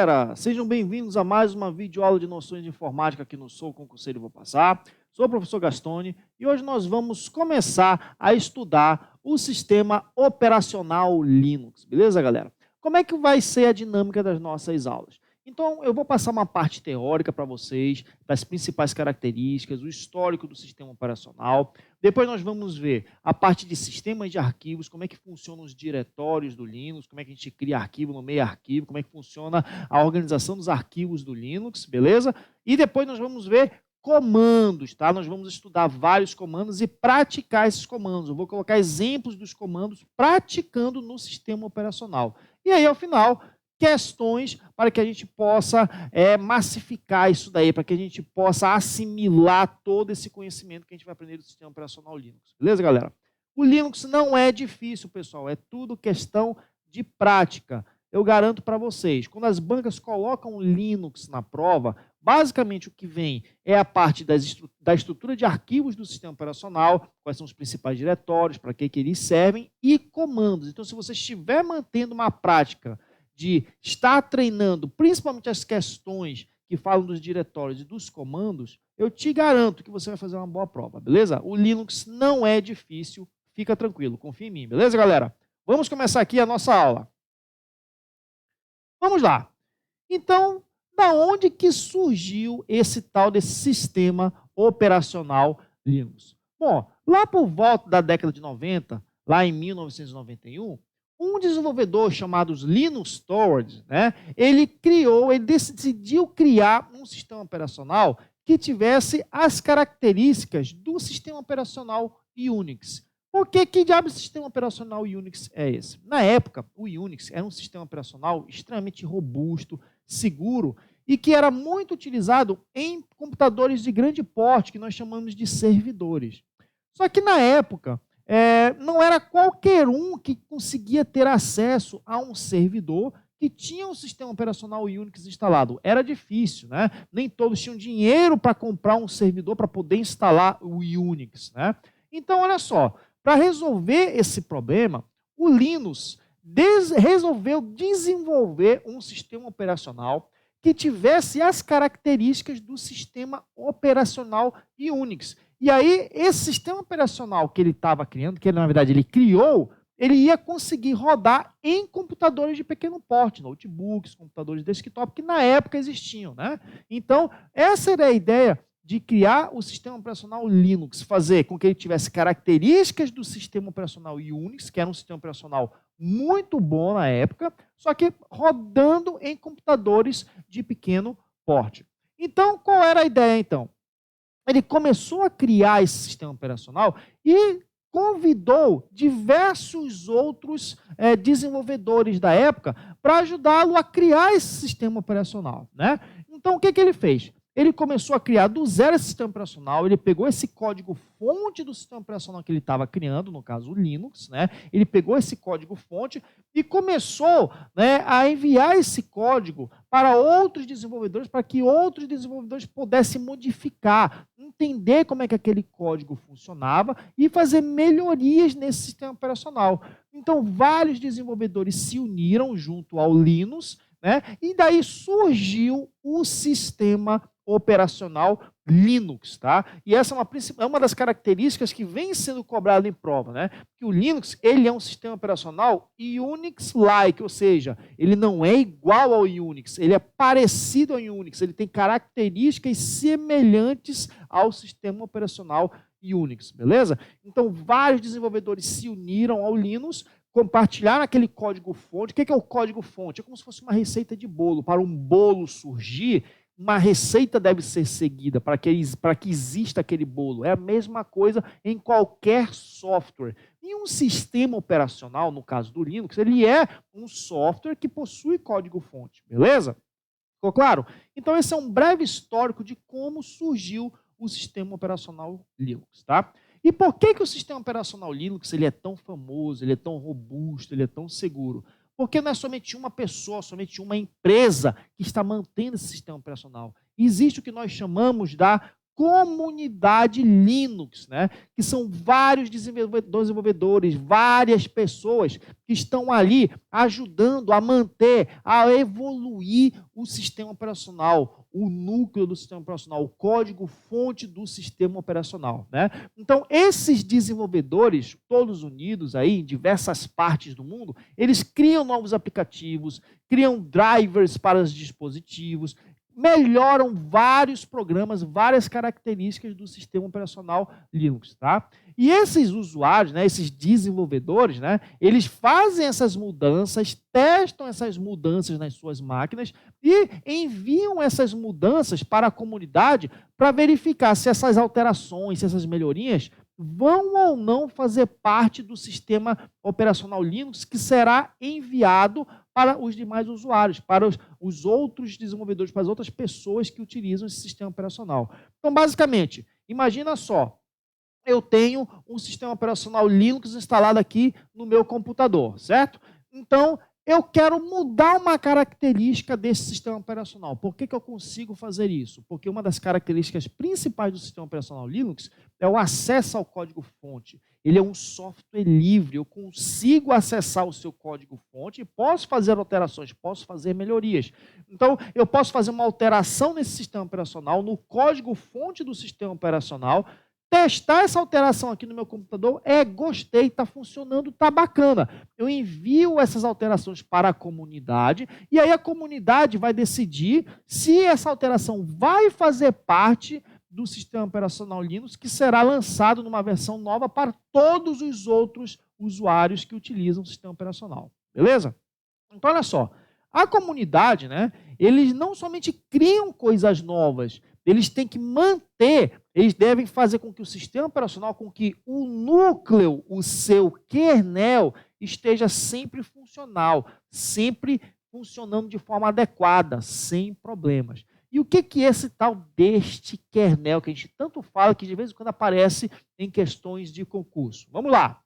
galera! Sejam bem-vindos a mais uma videoaula de noções de informática aqui no Sou Concurseiro e Vou Passar. Sou o professor Gastone e hoje nós vamos começar a estudar o sistema operacional Linux. Beleza, galera? Como é que vai ser a dinâmica das nossas aulas? Então, eu vou passar uma parte teórica para vocês, das principais características, o histórico do sistema operacional. Depois nós vamos ver a parte de sistemas de arquivos, como é que funcionam os diretórios do Linux, como é que a gente cria arquivo, nomeia arquivo, como é que funciona a organização dos arquivos do Linux, beleza? E depois nós vamos ver comandos, tá? Nós vamos estudar vários comandos e praticar esses comandos. Eu vou colocar exemplos dos comandos praticando no sistema operacional. E aí, ao final, questões para que a gente possa massificar isso daí, para que a gente possa assimilar todo esse conhecimento que a gente vai aprender do sistema operacional Linux. Beleza, galera? O Linux não é difícil, pessoal, é tudo questão de prática. Eu garanto para vocês, quando as bancas colocam o Linux na prova, basicamente o que vem é a parte da estrutura de arquivos do sistema operacional, quais são os principais diretórios, para que eles servem, e comandos. Então, se você estiver mantendo uma prática de estar treinando, principalmente as questões que falam dos diretórios e dos comandos, eu te garanto que você vai fazer uma boa prova, beleza? O Linux não é difícil, fica tranquilo, confia em mim, beleza, galera? Vamos começar aqui a nossa aula. Vamos lá. Então, da onde que surgiu esse tal desse sistema operacional Linux? Bom, lá por volta da década de 90, lá em 1991, um desenvolvedor chamado Linus Torvalds, ele decidiu criar um sistema operacional que tivesse as características do sistema operacional Unix. Que diabo de sistema operacional Unix é esse? Na época, o Unix era um sistema operacional extremamente robusto, seguro e que era muito utilizado em computadores de grande porte, que nós chamamos de servidores. Só que na época, não era qualquer um que conseguia ter acesso a um servidor que tinha um sistema operacional Unix instalado. Era difícil, né? Nem todos tinham dinheiro para comprar um servidor para poder instalar o Unix, né? Então, olha só, para resolver esse problema, o Linus resolveu desenvolver um sistema operacional que tivesse as características do sistema operacional Unix. E aí, esse sistema operacional que ele estava criando, que na verdade ele criou, ele ia conseguir rodar em computadores de pequeno porte, notebooks, computadores de desktop, que na época existiam, né? Então, essa era a ideia de criar o sistema operacional Linux, fazer com que ele tivesse características do sistema operacional Unix, que era um sistema operacional muito bom na época, só que rodando em computadores de pequeno porte. Então, qual era a ideia, então? Ele começou a criar esse sistema operacional e convidou diversos outros desenvolvedores da época para ajudá-lo a criar esse sistema operacional, né? Então, o que ele fez? Ele começou a criar do zero esse sistema operacional, ele pegou esse código-fonte do sistema operacional que ele estava criando, no caso o Linux, né? Ele pegou esse código-fonte e começou, a enviar esse código para outros desenvolvedores, para que outros desenvolvedores pudessem modificar, entender como é que aquele código funcionava e fazer melhorias nesse sistema operacional. Então, vários desenvolvedores se uniram junto ao Linux, e daí surgiu o sistema operacional Linux, tá? E essa é uma das características que vem sendo cobrada em prova, Que o Linux, ele é um sistema operacional Unix-like, ou seja, ele não é igual ao Unix, ele é parecido ao Unix, ele tem características semelhantes ao sistema operacional Unix, beleza? Então, vários desenvolvedores se uniram ao Linux, compartilhar aquele código-fonte. O que é o código-fonte? É como se fosse uma receita de bolo. Para um bolo surgir, uma receita deve ser seguida para que exista aquele bolo. É a mesma coisa em qualquer software. E um sistema operacional, no caso do Linux, ele é um software que possui código-fonte. Beleza? Ficou claro? Então, esse é um breve histórico de como surgiu o sistema operacional Linux, tá? E por que o sistema operacional Linux ele é tão famoso, ele é tão robusto, ele é tão seguro? Porque não é somente uma pessoa, somente uma empresa que está mantendo esse sistema operacional. Existe o que nós chamamos da comunidade Linux, né? Que são vários desenvolvedores, várias pessoas que estão ali ajudando a manter, a evoluir o sistema operacional, o núcleo do sistema operacional, o código-fonte do sistema operacional, né? Então, esses desenvolvedores, todos unidos aí em diversas partes do mundo, eles criam novos aplicativos, criam drivers para os dispositivos, melhoram vários programas, várias características do sistema operacional Linux, tá? E esses usuários, né, esses desenvolvedores, né, eles fazem essas mudanças, testam essas mudanças nas suas máquinas e enviam essas mudanças para a comunidade para verificar se essas alterações, se essas melhorias vão ou não fazer parte do sistema operacional Linux que será enviado para os demais usuários, para os outros desenvolvedores, para as outras pessoas que utilizam esse sistema operacional. Então, basicamente, imagina só, eu tenho um sistema operacional Linux instalado aqui no meu computador, certo? Então, eu quero mudar uma característica desse sistema operacional. Por que eu consigo fazer isso? Porque uma das características principais do sistema operacional Linux é o acesso ao código-fonte. Ele é um software livre, eu consigo acessar o seu código-fonte e posso fazer alterações, posso fazer melhorias. Então, eu posso fazer uma alteração nesse sistema operacional, no código-fonte do sistema operacional, testar essa alteração aqui no meu computador, gostei, está funcionando, está bacana. Eu envio essas alterações para a comunidade e aí a comunidade vai decidir se essa alteração vai fazer parte do sistema operacional Linux que será lançado numa versão nova para todos os outros usuários que utilizam o sistema operacional. Beleza? Então, olha só, a comunidade, né, eles não somente criam coisas novas, eles têm que manter, eles devem fazer com que o sistema operacional, com que o núcleo, o seu kernel, esteja sempre funcional, sempre funcionando de forma adequada, sem problemas. E o que é esse tal deste kernel, que a gente tanto fala, que de vez em quando aparece em questões de concurso? Vamos lá.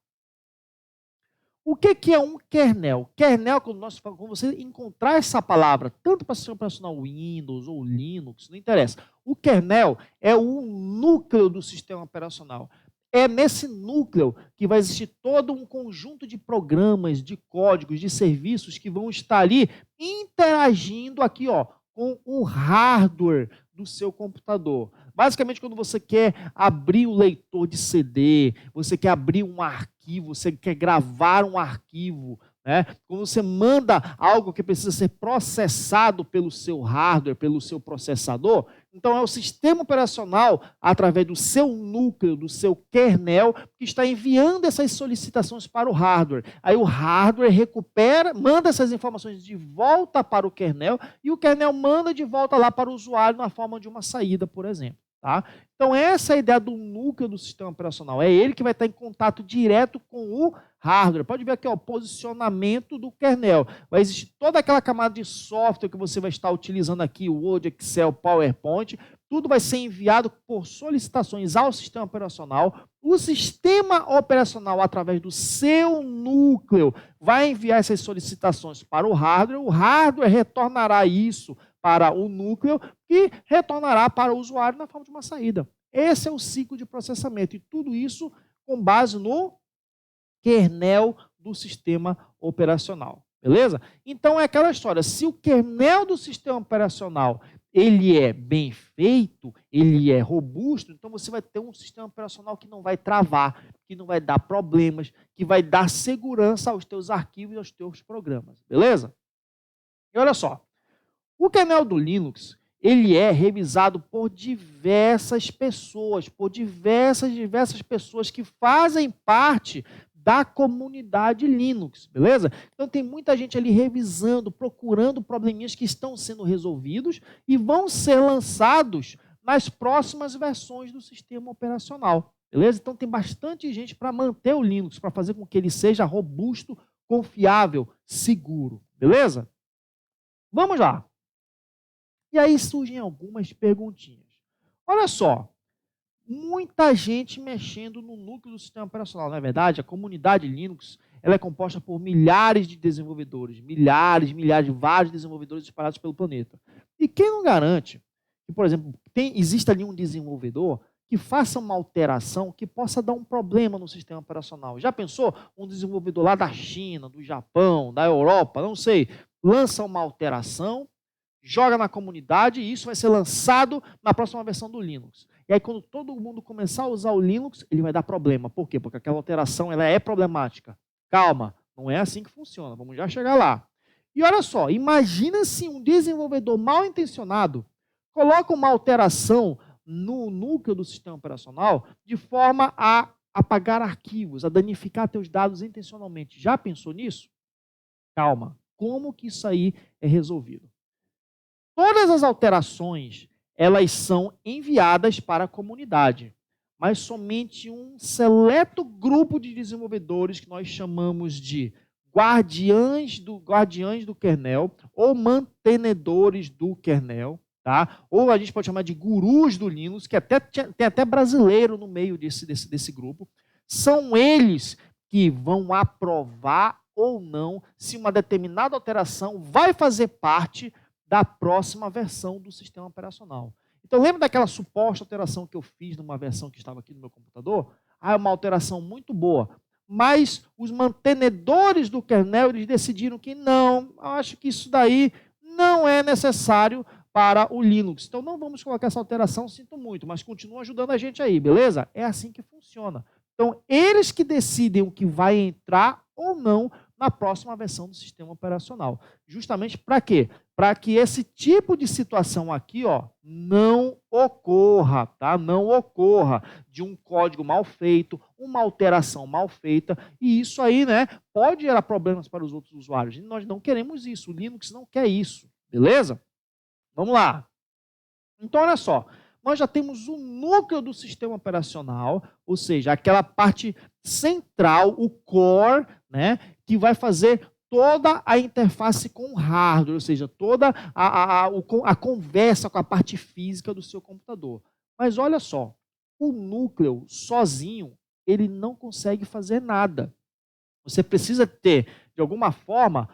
O que é um kernel? Kernel, quando você encontrar essa palavra, tanto para sistema operacional Windows ou Linux, não interessa. O kernel é o núcleo do sistema operacional. É nesse núcleo que vai existir todo um conjunto de programas, de códigos, de serviços que vão estar ali interagindo aqui, ó, com o hardware do seu computador. Basicamente, quando você quer abrir o leitor de CD, você quer abrir um arquivo, você quer gravar um arquivo, né? Quando você manda algo que precisa ser processado pelo seu hardware, pelo seu processador, então é o sistema operacional, através do seu núcleo, do seu kernel, que está enviando essas solicitações para o hardware. Aí o hardware recupera, manda essas informações de volta para o kernel e o kernel manda de volta lá para o usuário na forma de uma saída, por exemplo. Tá? Então, essa é a ideia do núcleo do sistema operacional. É ele que vai estar em contato direto com o hardware. Pode ver aqui ó, o posicionamento do kernel. Vai existir toda aquela camada de software que você vai estar utilizando aqui, Word, Excel, PowerPoint. Tudo vai ser enviado por solicitações ao sistema operacional. O sistema operacional, através do seu núcleo, vai enviar essas solicitações para o hardware. O hardware retornará isso para o núcleo e retornará para o usuário na forma de uma saída. Esse é o ciclo de processamento e tudo isso com base no kernel do sistema operacional. Beleza? Então é aquela história, se o kernel do sistema operacional ele é bem feito, ele é robusto, então você vai ter um sistema operacional que não vai travar, que não vai dar problemas, que vai dar segurança aos teus arquivos e aos teus programas. Beleza? E olha só, o kernel do Linux, ele é revisado por diversas pessoas, diversas pessoas que fazem parte da comunidade Linux, beleza? Então tem muita gente ali revisando, procurando probleminhas que estão sendo resolvidos e vão ser lançados nas próximas versões do sistema operacional, beleza? Então tem bastante gente para manter o Linux, para fazer com que ele seja robusto, confiável, seguro, beleza? Vamos lá. E aí surgem algumas perguntinhas. Olha só, muita gente mexendo no núcleo do sistema operacional. Na verdade, a comunidade Linux ela é composta por milhares de desenvolvedores, milhares, vários desenvolvedores espalhados pelo planeta. E quem não garante que, por exemplo, existe ali um desenvolvedor que faça uma alteração que possa dar um problema no sistema operacional. Já pensou? Um desenvolvedor lá da China, do Japão, da Europa, não sei, lança uma alteração, joga na comunidade e isso vai ser lançado na próxima versão do Linux. E aí, quando todo mundo começar a usar o Linux, ele vai dar problema. Por quê? Porque aquela alteração ela é problemática. Calma, não é assim que funciona. Vamos já chegar lá. E olha só, imagina se um desenvolvedor mal intencionado coloca uma alteração no núcleo do sistema operacional de forma a apagar arquivos, a danificar teus dados intencionalmente. Já pensou nisso? Calma. Como que isso aí é resolvido? Todas as alterações, elas são enviadas para a comunidade, mas somente um seleto grupo de desenvolvedores que nós chamamos de guardiães do kernel ou mantenedores do kernel, tá? Ou a gente pode chamar de gurus do Linux, que tem até brasileiro no meio desse grupo. São eles que vão aprovar ou não se uma determinada alteração vai fazer parte da próxima versão do sistema operacional. Então, lembra daquela suposta alteração que eu fiz numa versão que estava aqui no meu computador? É uma alteração muito boa. Mas os mantenedores do kernel eles decidiram que não, eu acho que isso daí não é necessário para o Linux. Então, não vamos colocar essa alteração, sinto muito, mas continua ajudando a gente aí, beleza? É assim que funciona. Então, eles que decidem o que vai entrar ou não na próxima versão do sistema operacional. Justamente para quê? Para que esse tipo de situação aqui, ó, não ocorra, tá? Não ocorra de um código mal feito, uma alteração mal feita, e isso aí, né, pode gerar problemas para os outros usuários. E nós não queremos isso, o Linux não quer isso, beleza? Vamos lá. Então, olha só, nós já temos o núcleo do sistema operacional, ou seja, aquela parte central, o core, né, que vai fazer toda a interface com o hardware, ou seja, toda a conversa com a parte física do seu computador. Mas olha só, o núcleo sozinho, ele não consegue fazer nada. Você precisa ter, de alguma forma,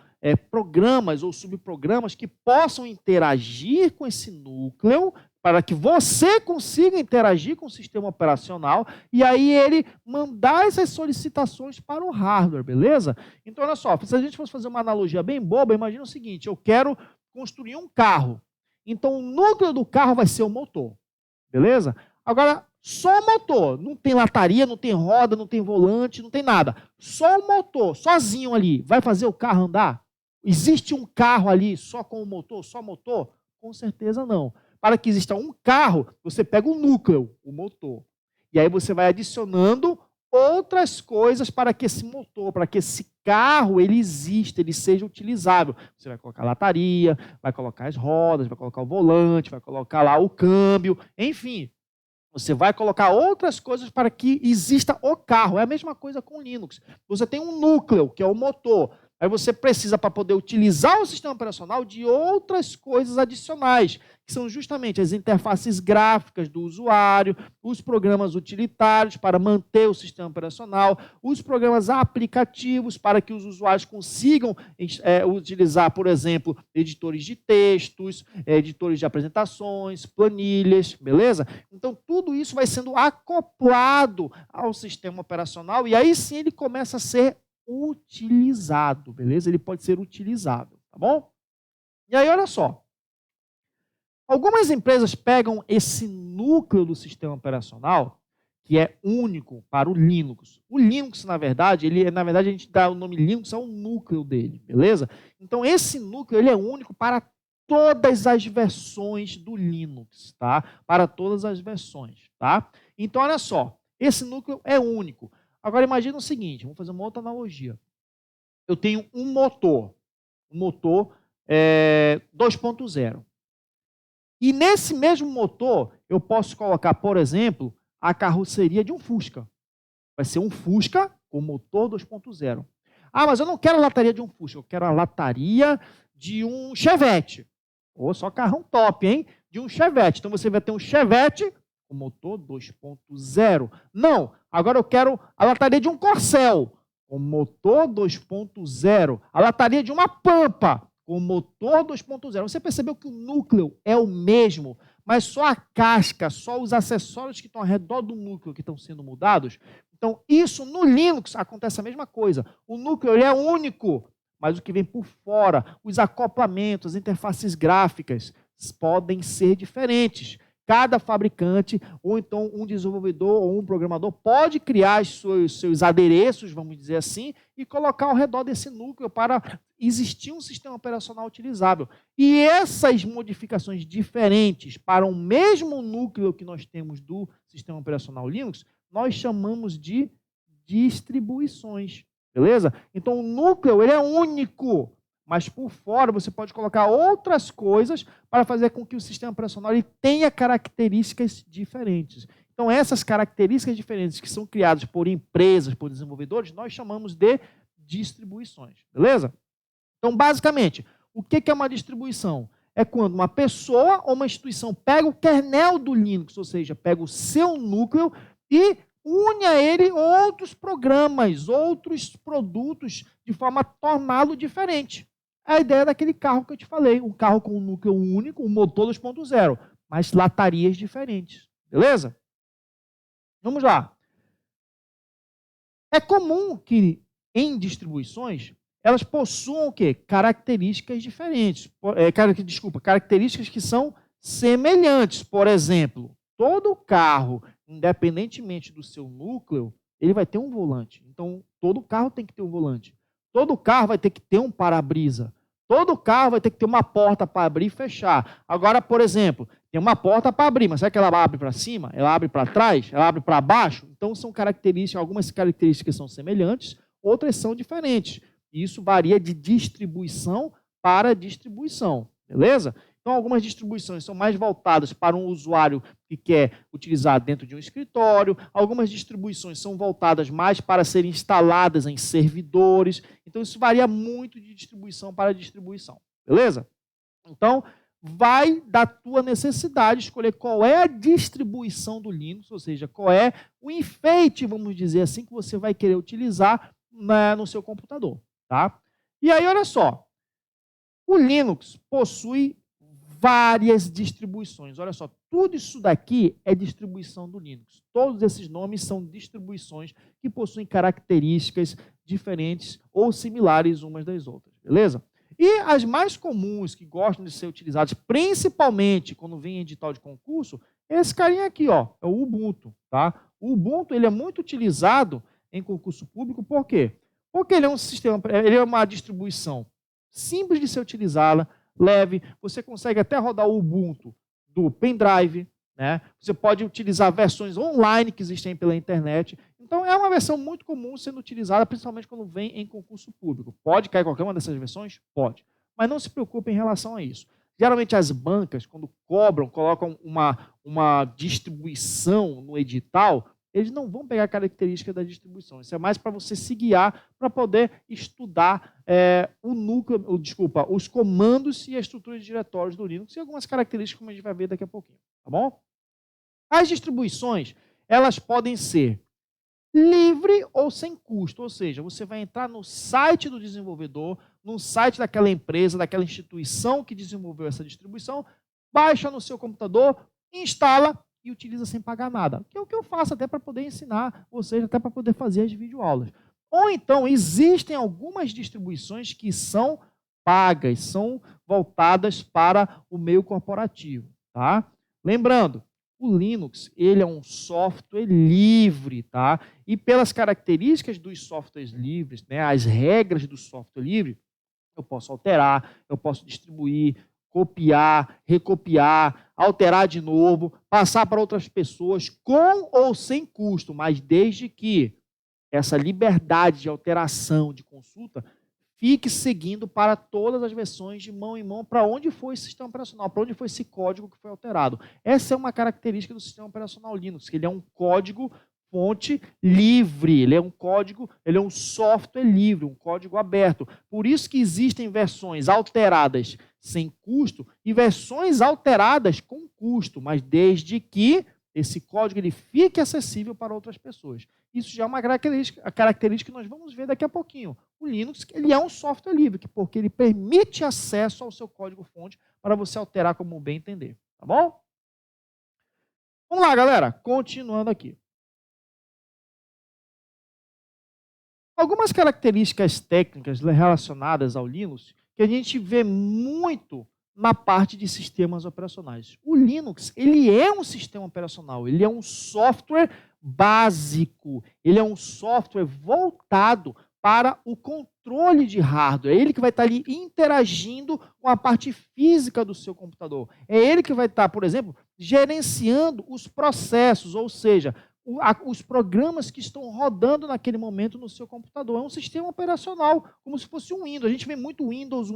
programas ou subprogramas que possam interagir com esse núcleo para que você consiga interagir com o sistema operacional e aí ele mandar essas solicitações para o hardware, beleza? Então, olha só, se a gente fosse fazer uma analogia bem boba, imagina o seguinte, eu quero construir um carro. Então, o núcleo do carro vai ser o motor, beleza? Agora, só o motor, não tem lataria, não tem roda, não tem volante, não tem nada. Só o motor, sozinho ali, vai fazer o carro andar? Existe um carro ali só com o motor, só motor? Com certeza não. Para que exista um carro, você pega o núcleo, o motor. E aí você vai adicionando outras coisas para que esse motor, para que esse carro ele exista, ele seja utilizável. Você vai colocar a lataria, vai colocar as rodas, vai colocar o volante, vai colocar lá o câmbio, enfim. Você vai colocar outras coisas para que exista o carro. É a mesma coisa com o Linux. Você tem um núcleo, que é o motor. Aí você precisa, para poder utilizar o sistema operacional, de outras coisas adicionais, que são justamente as interfaces gráficas do usuário, os programas utilitários para manter o sistema operacional, os programas aplicativos para que os usuários consigam utilizar, por exemplo, editores de textos, editores de apresentações, planilhas, beleza? Então, tudo isso vai sendo acoplado ao sistema operacional e aí sim ele começa a ser utilizado, beleza? Ele pode ser utilizado, tá bom? E aí, olha só. Algumas empresas pegam esse núcleo do sistema operacional, que é único para o Linux. O Linux, na verdade, a gente dá o nome Linux ao núcleo dele, beleza? Então, esse núcleo ele é único para todas as versões do Linux, tá? Para todas as versões, tá? Então, olha só. Esse núcleo é único. Agora, imagina o seguinte, vamos fazer uma outra analogia. Eu tenho um motor 2.0. E nesse mesmo motor, eu posso colocar, por exemplo, a carroceria de um Fusca. Vai ser um Fusca com motor 2.0. Ah, mas eu não quero a lataria de um Fusca, eu quero a lataria de um Chevette. Ou só carrão top, hein? De um Chevette. Então, você vai ter um Chevette com motor 2.0. Não, agora eu quero a lataria de um Corcel com motor 2.0. A lataria de uma Pampa com motor 2.0. Você percebeu que o núcleo é o mesmo, mas só a casca, só os acessórios que estão ao redor do núcleo que estão sendo mudados. Então, isso no Linux acontece a mesma coisa. O núcleo ele é único, mas o que vem por fora, os acoplamentos, as interfaces gráficas, podem ser diferentes. Cada fabricante, ou então um desenvolvedor ou um programador, pode criar os seus adereços, vamos dizer assim, e colocar ao redor desse núcleo para existir um sistema operacional utilizável. E essas modificações diferentes para o mesmo núcleo que nós temos do sistema operacional Linux, nós chamamos de distribuições, beleza? Então, o núcleo ele é único, mas por fora você pode colocar outras coisas para fazer com que o sistema operacional ele tenha características diferentes. Então, essas características diferentes que são criadas por empresas, por desenvolvedores, nós chamamos de distribuições, beleza? Então, basicamente, o que é uma distribuição? É quando uma pessoa ou uma instituição pega o kernel do Linux, ou seja, pega o seu núcleo e une a ele outros programas, outros produtos, de forma a torná-lo diferente. É a ideia daquele carro que eu te falei, um carro com um núcleo único, um motor 2.0, mas latarias diferentes, beleza? Vamos lá. É comum que em distribuições elas possuam o quê? Características diferentes. Características que são semelhantes. Por exemplo, todo carro, independentemente do seu núcleo, ele vai ter um volante. Então, todo carro tem que ter um volante. Todo carro vai ter que ter um para-brisa. Todo carro vai ter que ter uma porta para abrir e fechar. Agora, por exemplo, tem uma porta para abrir, mas será que ela abre para cima? Ela abre para trás? Ela abre para baixo? Então, são características, algumas características são semelhantes, outras são diferentes. E isso varia de distribuição para distribuição, beleza? Então, algumas distribuições são mais voltadas para um usuário que quer utilizar dentro de um escritório, algumas distribuições são voltadas mais para serem instaladas em servidores. Então, isso varia muito de distribuição para distribuição, beleza? Então, vai da tua necessidade escolher qual é a distribuição do Linux, ou seja, qual é o enfeite, vamos dizer assim, que você vai querer utilizar no seu computador, tá? E aí, olha só, o Linux possui várias distribuições. Olha só, tudo isso daqui é distribuição do Linux. Todos esses nomes são distribuições que possuem características diferentes ou similares umas das outras, beleza? E as mais comuns que gostam de ser utilizadas, principalmente quando vem em edital de concurso, é esse carinha aqui, ó, é o Ubuntu, tá? O Ubuntu ele é muito utilizado em concurso público, por quê? Porque ele é um sistema, ele é uma distribuição simples de ser utilizada, leve, você consegue até rodar o Ubuntu do pendrive, né? Você pode utilizar versões online que existem pela internet. Então, é uma versão muito comum sendo utilizada, principalmente quando vem em concurso público. Pode cair qualquer uma dessas versões? Pode. Mas não se preocupe em relação a isso. Geralmente, as bancas, quando colocam uma distribuição no edital, eles não vão pegar a característica da distribuição. Isso é mais para você se guiar para poder estudar os comandos e a estrutura de diretórios do Linux e algumas características como a gente vai ver daqui a pouquinho, tá bom? As distribuições, elas podem ser livre ou sem custo, ou seja, você vai entrar no site do desenvolvedor, no site daquela empresa, daquela instituição que desenvolveu essa distribuição, baixa no seu computador, instala e utiliza sem pagar nada. Que é o que eu faço até para poder ensinar vocês, até para poder fazer as videoaulas. Ou então, existem algumas distribuições que são pagas, são voltadas para o meio corporativo, tá? Lembrando, o Linux, ele é um software livre, tá? E pelas características dos softwares livres, né, as regras do software livre, eu posso alterar, eu posso distribuir, copiar, recopiar, alterar de novo, passar para outras pessoas com ou sem custo, mas desde que essa liberdade de alteração, de consulta, fique seguindo para todas as versões de mão em mão, para onde foi esse sistema operacional, para onde foi esse código que foi alterado. Essa é uma característica do sistema operacional Linux, que ele é um código fonte livre, ele é um software livre, um código aberto. Por isso que existem versões alteradas sem custo e versões alteradas com custo, mas desde que esse código ele fique acessível para outras pessoas. Isso já é uma característica que nós vamos ver daqui a pouquinho. O Linux ele é um software livre, porque ele permite acesso ao seu código-fonte para você alterar como bem entender. Tá bom? Vamos lá, galera. Continuando aqui. Algumas características técnicas relacionadas ao Linux que a gente vê muito na parte de sistemas operacionais. O Linux, ele é um sistema operacional, ele é um software básico, ele é um software voltado para o controle de hardware. É ele que vai estar ali interagindo com a parte física do seu computador. É ele que vai estar, por exemplo, gerenciando os processos, ou seja, os programas que estão rodando naquele momento no seu computador. É um sistema operacional, como se fosse um Windows. A gente vê muito Windows.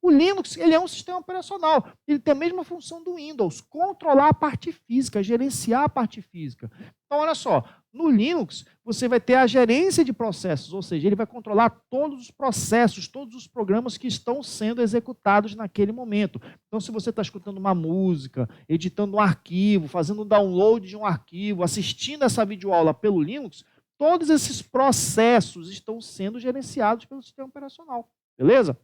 O Linux, ele é um sistema operacional. Ele tem a mesma função do Windows, controlar a parte física, gerenciar a parte física. Então, olha só, no Linux, você vai ter a gerência de processos, ou seja, ele vai controlar todos os processos, todos os programas que estão sendo executados naquele momento. Então, se você está escutando uma música, editando um arquivo, fazendo um download de um arquivo, assistindo essa videoaula pelo Linux, todos esses processos estão sendo gerenciados pelo sistema operacional, beleza?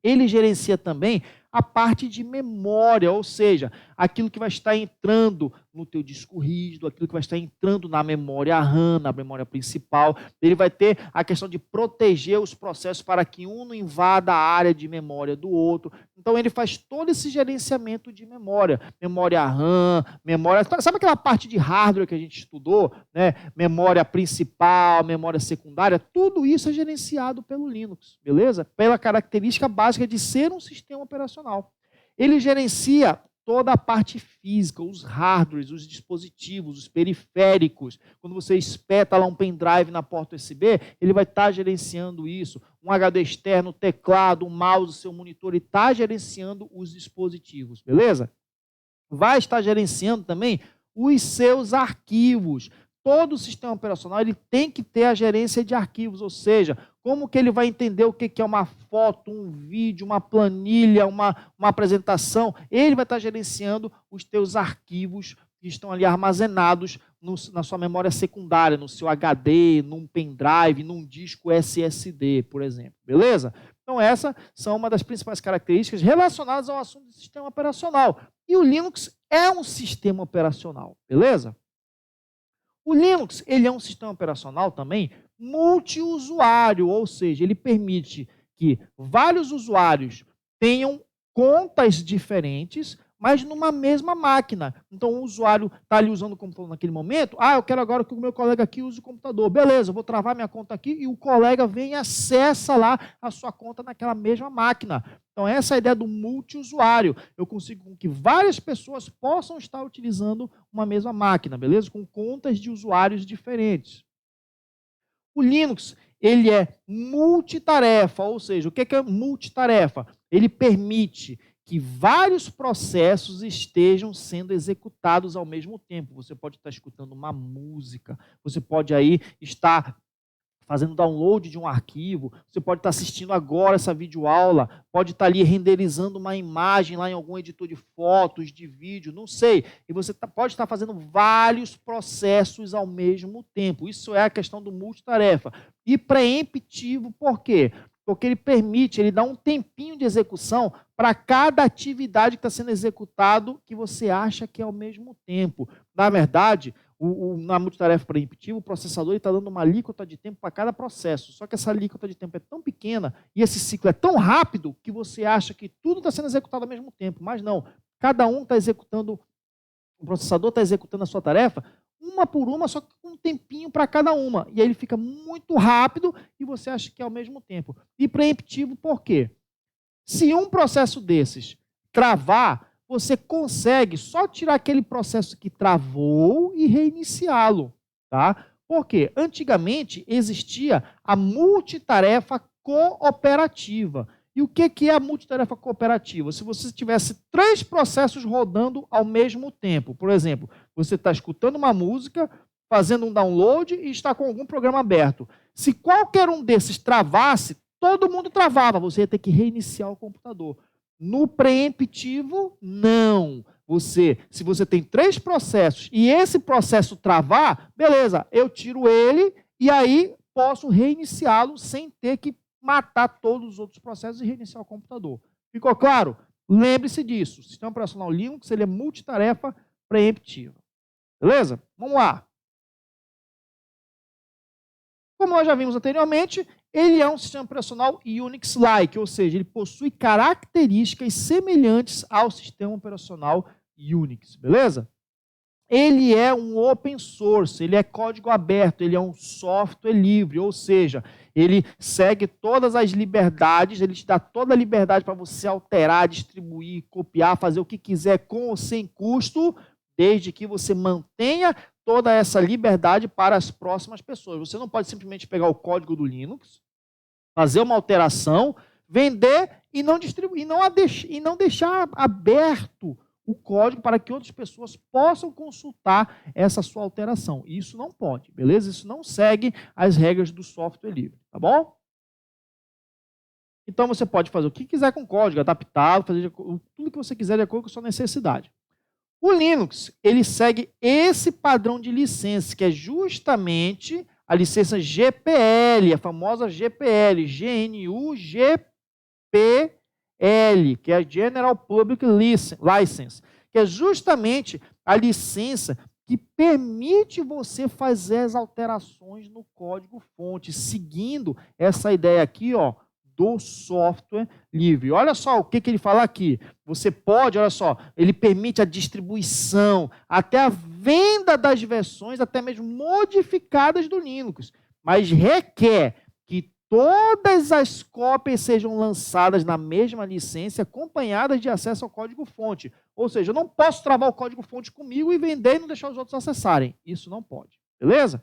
Ele gerencia também a parte de memória, ou seja, aquilo que vai estar entrando no teu disco rígido, aquilo que vai estar entrando na memória RAM, na memória principal. Ele vai ter a questão de proteger os processos para que um não invada a área de memória do outro. Então, ele faz todo esse gerenciamento de memória. Memória RAM, memória... Sabe aquela parte de hardware que a gente estudou? Né? Memória principal, memória secundária, tudo isso é gerenciado pelo Linux, beleza? Pela característica básica de ser um sistema operacional. Ele gerencia toda a parte física, os hardwares, os dispositivos, os periféricos. Quando você espeta lá um pendrive na porta USB, ele vai estar gerenciando isso. Um HD externo, teclado, um mouse, seu monitor, ele está gerenciando os dispositivos, beleza? Vai estar gerenciando também os seus arquivos. Todo o sistema operacional ele tem que ter a gerência de arquivos, ou seja, como que ele vai entender o que é uma foto, um vídeo, uma planilha, uma apresentação. Ele vai estar gerenciando os teus arquivos que estão ali armazenados na sua memória secundária, no seu HD, num pendrive, num disco SSD, por exemplo. Beleza? Então, essas são uma das principais características relacionadas ao assunto do sistema operacional. E o Linux é um sistema operacional, beleza? O Linux, ele é um sistema operacional também multiusuário, ou seja, ele permite que vários usuários tenham contas diferentes, mas numa mesma máquina. Então, o usuário está ali usando o computador naquele momento. Eu quero agora que o meu colega aqui use o computador. Beleza, eu vou travar minha conta aqui e o colega vem e acessa lá a sua conta naquela mesma máquina. Então, essa é a ideia do multiusuário. Eu consigo com que várias pessoas possam estar utilizando uma mesma máquina, beleza? Com contas de usuários diferentes. O Linux, ele é multitarefa, ou seja, o que é multitarefa? Ele permite que vários processos estejam sendo executados ao mesmo tempo. Você pode estar escutando uma música, você pode aí estar fazendo download de um arquivo, você pode estar assistindo agora essa videoaula, pode estar ali renderizando uma imagem lá em algum editor de fotos, de vídeo, não sei. E você pode estar fazendo vários processos ao mesmo tempo. Isso é a questão do multitarefa. E preemptivo, por quê? Porque ele dá um tempinho de execução para cada atividade que está sendo executado que você acha que é ao mesmo tempo. Na verdade, na multitarefa preemptiva, o processador está dando uma alíquota de tempo para cada processo. Só que essa alíquota de tempo é tão pequena e esse ciclo é tão rápido que você acha que tudo está sendo executado ao mesmo tempo. Mas não, cada um está executando, o processador está executando a sua tarefa uma por uma, só que com um tempinho para cada uma. E aí ele fica muito rápido e você acha que é ao mesmo tempo. E preemptivo por quê? Se um processo desses travar, você consegue só tirar aquele processo que travou e reiniciá-lo, tá? Porque antigamente existia a multitarefa cooperativa. E o que é a multitarefa cooperativa? Se você tivesse 3 processos rodando ao mesmo tempo, por exemplo, você está escutando uma música, fazendo um download e está com algum programa aberto. Se qualquer um desses travasse, todo mundo travava, você ia ter que reiniciar o computador. No preemptivo, não. Se você tem 3 processos e esse processo travar, beleza, eu tiro ele e aí posso reiniciá-lo sem ter que matar todos os outros processos e reiniciar o computador. Ficou claro? Lembre-se disso. O sistema operacional Linux ele é multitarefa preemptiva. Beleza? Vamos lá. Como nós já vimos anteriormente, ele é um sistema operacional Unix-like, ou seja, ele possui características semelhantes ao sistema operacional Unix, beleza? Ele é um open source, ele é código aberto, ele é um software livre, ou seja, ele segue todas as liberdades, ele te dá toda a liberdade para você alterar, distribuir, copiar, fazer o que quiser com ou sem custo, desde que você mantenha toda essa liberdade para as próximas pessoas. Você não pode simplesmente pegar o código do Linux, fazer uma alteração, vender e não distribuir, e não deixar aberto o código para que outras pessoas possam consultar essa sua alteração. Isso não pode, beleza? Isso não segue as regras do software livre, tá bom? Então você pode fazer o que quiser com o código, adaptá-lo, fazer tudo que você quiser de acordo com a sua necessidade. O Linux, ele segue esse padrão de licença, que é justamente a licença GPL, a famosa GPL, GNU-GPL, que é a General Public License, que é justamente a licença que permite você fazer as alterações no código-fonte, seguindo essa ideia aqui, ó, do software livre. Olha só o que ele fala aqui. Você pode, olha só, ele permite a distribuição, até a venda das versões, até mesmo modificadas do Linux, mas requer que todas as cópias sejam lançadas na mesma licença, acompanhadas de acesso ao código-fonte. Ou seja, eu não posso travar o código-fonte comigo e vender e não deixar os outros acessarem. Isso não pode. Beleza?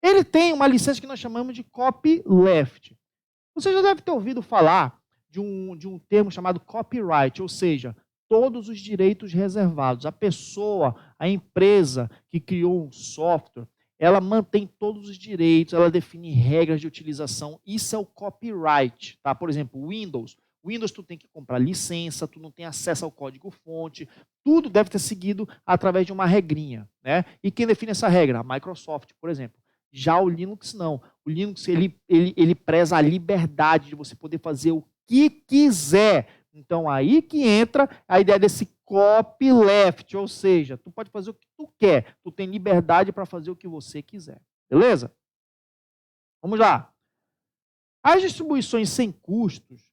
Ele tem uma licença que nós chamamos de copyleft. Você já deve ter ouvido falar de um termo chamado copyright, ou seja, todos os direitos reservados. A pessoa, a empresa que criou um software, ela mantém todos os direitos, ela define regras de utilização. Isso é o copyright, tá? Por exemplo, Windows. Windows tu tem que comprar licença, tu não tem acesso ao código-fonte, tudo deve ter seguido através de uma regrinha, né? E quem define essa regra? A Microsoft, por exemplo. Já o Linux não. O Linux ele preza a liberdade de você poder fazer o que quiser. Então aí que entra a ideia desse copyleft, ou seja, tu pode fazer o que tu quer, tu tem liberdade para fazer o que você quiser. Beleza? Vamos lá. As distribuições sem custos,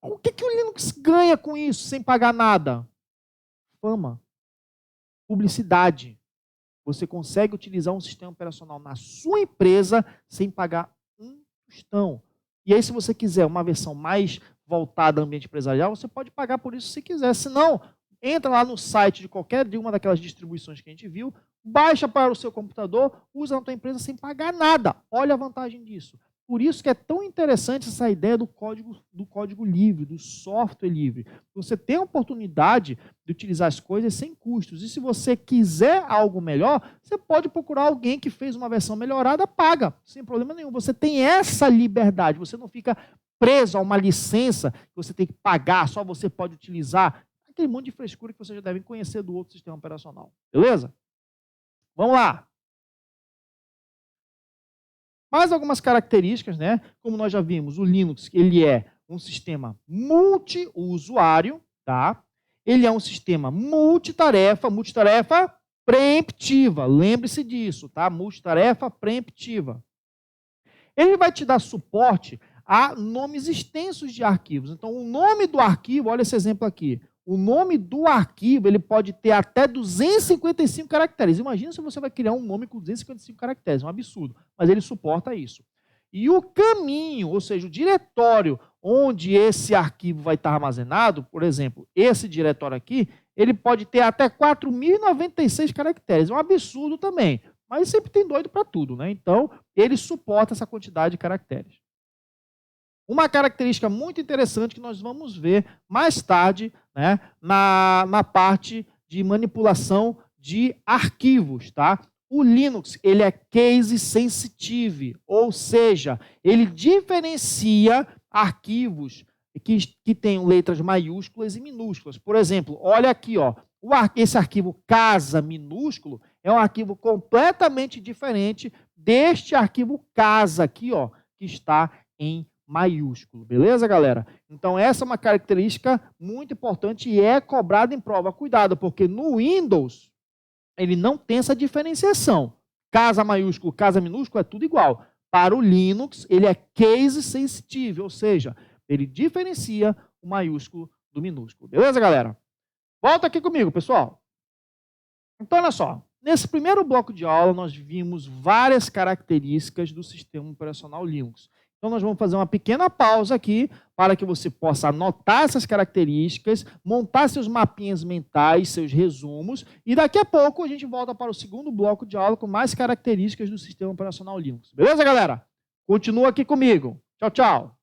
o que o Linux ganha com isso, sem pagar nada? Fama, publicidade. Você consegue utilizar um sistema operacional na sua empresa sem pagar um tostão. E aí, se você quiser uma versão mais voltada ao ambiente empresarial, você pode pagar por isso se quiser. Se não, entra lá no site de qualquer de uma daquelas distribuições que a gente viu, baixa para o seu computador, usa na tua empresa sem pagar nada. Olha a vantagem disso. Por isso que é tão interessante essa ideia do código livre, do software livre. Você tem a oportunidade de utilizar as coisas sem custos. E se você quiser algo melhor, você pode procurar alguém que fez uma versão melhorada, paga, sem problema nenhum. Você tem essa liberdade, você não fica preso a uma licença que você tem que pagar, só você pode utilizar. Aquele monte de frescura que vocês já devem conhecer do outro sistema operacional. Beleza? Vamos lá. Mais algumas características, né? Como nós já vimos, o Linux, ele é um sistema multiusuário, tá? Ele é um sistema multitarefa preemptiva. Lembre-se disso, tá? Multitarefa preemptiva. Ele vai te dar suporte a nomes extensos de arquivos. Então, o nome do arquivo, olha esse exemplo aqui. O nome do arquivo, ele pode ter até 255 caracteres. Imagina se você vai criar um nome com 255 caracteres, é um absurdo. Mas ele suporta isso. E o caminho, ou seja, o diretório onde esse arquivo vai estar armazenado, por exemplo, esse diretório aqui, ele pode ter até 4.096 caracteres. É um absurdo também. Mas sempre tem doido para tudo, né? Então, ele suporta essa quantidade de caracteres. Uma característica muito interessante que nós vamos ver mais tarde, né, na parte de manipulação de arquivos, tá? O Linux, ele é case sensitive, ou seja, ele diferencia arquivos que tenham letras maiúsculas e minúsculas. Por exemplo, olha aqui, ó, esse arquivo casa minúsculo é um arquivo completamente diferente deste arquivo casa aqui, ó, que está em maiúsculo, beleza, galera? Então, essa é uma característica muito importante e é cobrada em prova. Cuidado, porque no Windows, ele não tem essa diferenciação. Casa maiúsculo, casa minúsculo, é tudo igual. Para o Linux, ele é case sensitive, ou seja, ele diferencia o maiúsculo do minúsculo. Beleza, galera? Volta aqui comigo, pessoal. Então, olha só. Nesse primeiro bloco de aula, nós vimos várias características do sistema operacional Linux. Então, nós vamos fazer uma pequena pausa aqui para que você possa anotar essas características, montar seus mapinhas mentais, seus resumos, e daqui a pouco a gente volta para o segundo bloco de aula com mais características do sistema operacional Linux. Beleza, galera? Continua aqui comigo. Tchau, tchau.